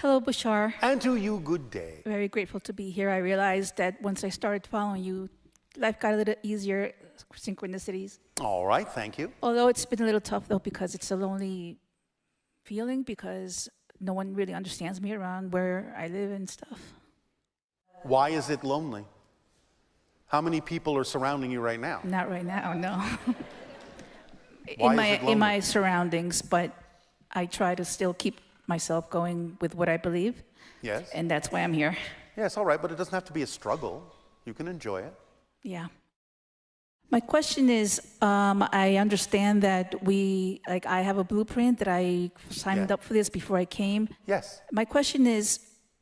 Hello, Bashar. And to you, good day. Very grateful to be here. I realized that once I started following you, life got a little easier, synchronicities. All right, thank you. Although it's been a little tough, though, because it's a lonely feeling, because no one really understands me around where I live and stuff. Why is it lonely? How many people are surrounding you right now? Not right now, no. Why is it lonely? In my surroundings, but I try to still keep myself going with what I believe. Yes. And that's why I'm here. Yes, all right, but it doesn't have to be a struggle. You can enjoy it. Yeah. My question is, I understand that I have a blueprint that I signed up for this before I came. Yes. My question is,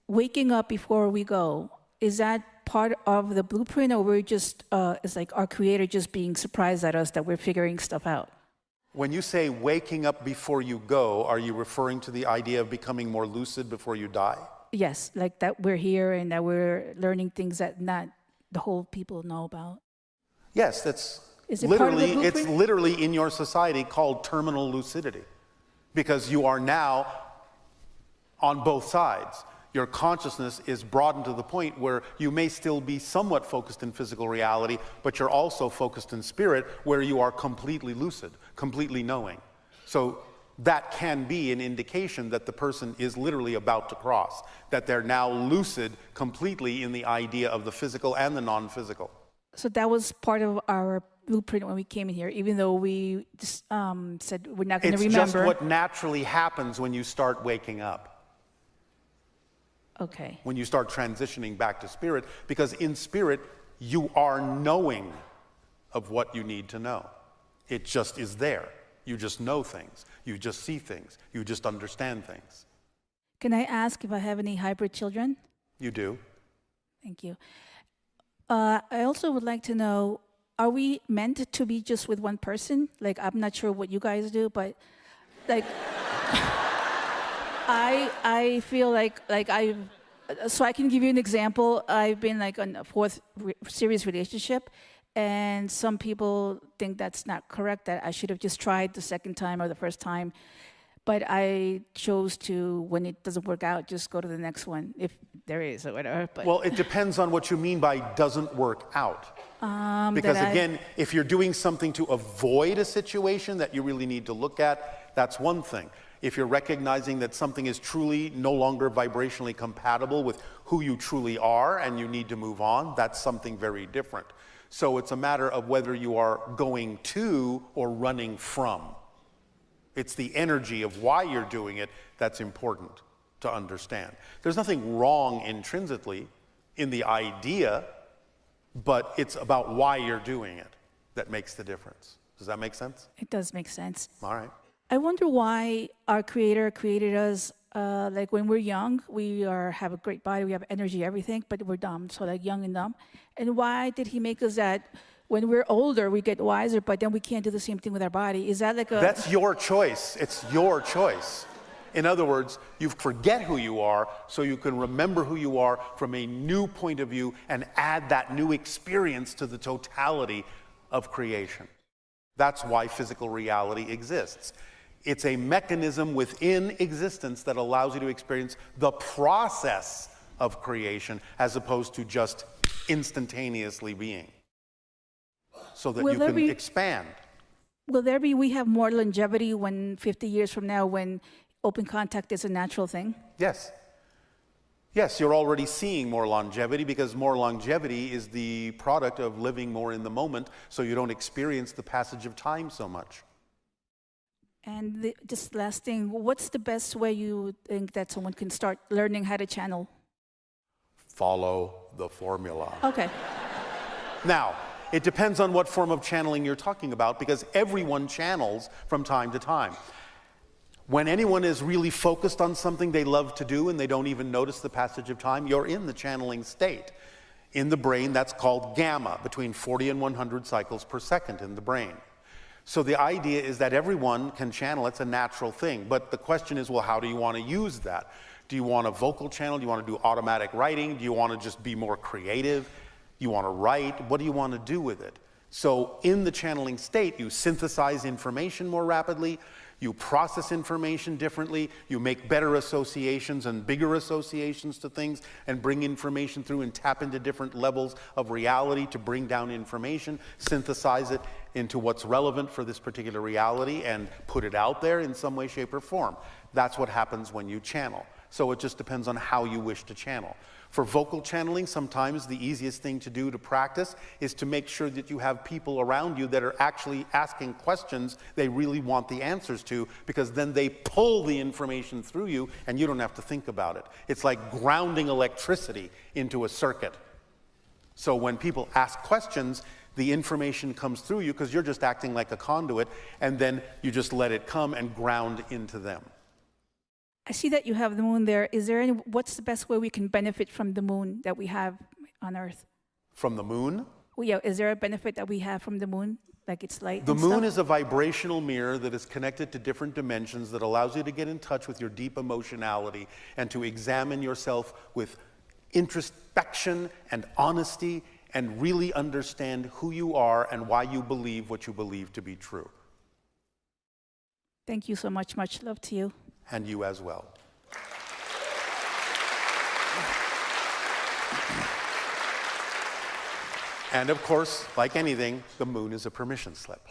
waking up before we go, is that part of the blueprint, or we're just, it's like our creator just being surprised at us that we're figuring stuff out? When you say waking up before you go, are you referring to the idea of becoming more lucid before you die? Yes, like that we're here and that we're learning things that not the whole people know about. Yes, that's Is it part of the literally, blueprint? it's literally in your society called terminal lucidity, because you are now on both sides. Your consciousness is broadened to the point where you may still be somewhat focused in physical reality, but you're also focused in spirit, where you are completely lucid, completely knowing. So that can be an indication that the person is literally about to cross, that they're now lucid completely in the idea of the physical and the non-physical. So that was part of our blueprint when we came in here, even though we just, said we're not going to remember. It's just what naturally happens when you start waking up. Okay. When you start transitioning back to spirit, because in spirit, you are knowing of what you need to know. It just is there. You just know things. You just see things. You just understand things. Can I ask if I have any hybrid children? You do. Thank you. I also would like to know, are we meant to be just with one person? Like, I'm not sure what you guys do, but like, I feel like so I can give you an example. I've been like on a fourth serious relationship, and some people think that's not correct, that I should have just tried the second time or the first time. But I chose to, when it doesn't work out, just go to the next one, if there is or whatever. But well, it depends on what you mean by doesn't work out. Because again, if you're doing something to avoid a situation that you really need to look at, that's one thing. If you're recognizing that something is truly no longer vibrationally compatible with who you truly are and you need to move on, that's something very different. So it's a matter of whether you are going to or running from. It's the energy of why you're doing it that's important to understand. There's nothing wrong intrinsically in the idea, but it's about why you're doing it that makes the difference. Does that make sense? It does make sense. All right. I wonder why our creator created us, like when we're young, we have a great body, we have energy, everything, but we're dumb, so like young and dumb. And why did he make us that when we're older, we get wiser, but then we can't do the same thing with our body? Is that like a... That's your choice. It's your choice. In other words, you forget who you are so you can remember who you are from a new point of view and add that new experience to the totality of creation. That's why physical reality exists. It's a mechanism within existence that allows you to experience the process of creation as opposed to just instantaneously being, so that you can expand. Will there be, we have more longevity when 50 years from now, when open contact is a natural thing? Yes. Yes, you're already seeing more longevity, because more longevity is the product of living more in the moment, so you don't experience the passage of time so much. And just last thing, what's the best way you think that someone can start learning how to channel? Follow the formula. Okay. Now, it depends on what form of channeling you're talking about, because everyone channels from time to time. When anyone is really focused on something they love to do and they don't even notice the passage of time, you're in the channeling state. In the brain, that's called gamma, between 40 and 100 cycles per second in the brain. So the idea is that everyone can channel. It's a natural thing. But the question is, well, how do you want to use that? Do you want a vocal channel? Do you want to do automatic writing? Do you want to just be more creative? You want to write? What do you want to do with it? So in the channeling state, you synthesize information more rapidly. You process information differently. You make better associations and bigger associations to things and bring information through and tap into different levels of reality to bring down information, synthesize it into what's relevant for this particular reality and put it out there in some way, shape, or form. That's what happens when you channel. So it just depends on how you wish to channel. For vocal channeling, sometimes the easiest thing to do to practice is to make sure that you have people around you that are actually asking questions they really want the answers to, because then they pull the information through you and you don't have to think about it. It's like grounding electricity into a circuit. So when people ask questions, the information comes through you because you're just acting like a conduit, and then you just let it come and ground into them. I see that you have the moon there. Is there what's the best way we can benefit from the moon that we have on Earth? From the moon? Well, yeah, is there a benefit that we have from the moon, like its light? The moon is a vibrational mirror that is connected to different dimensions that allows you to get in touch with your deep emotionality and to examine yourself with introspection and honesty and really understand who you are and why you believe what you believe to be true. Thank you so much. Much love to you. And you as well. And of course, like anything, the moon is a permission slip.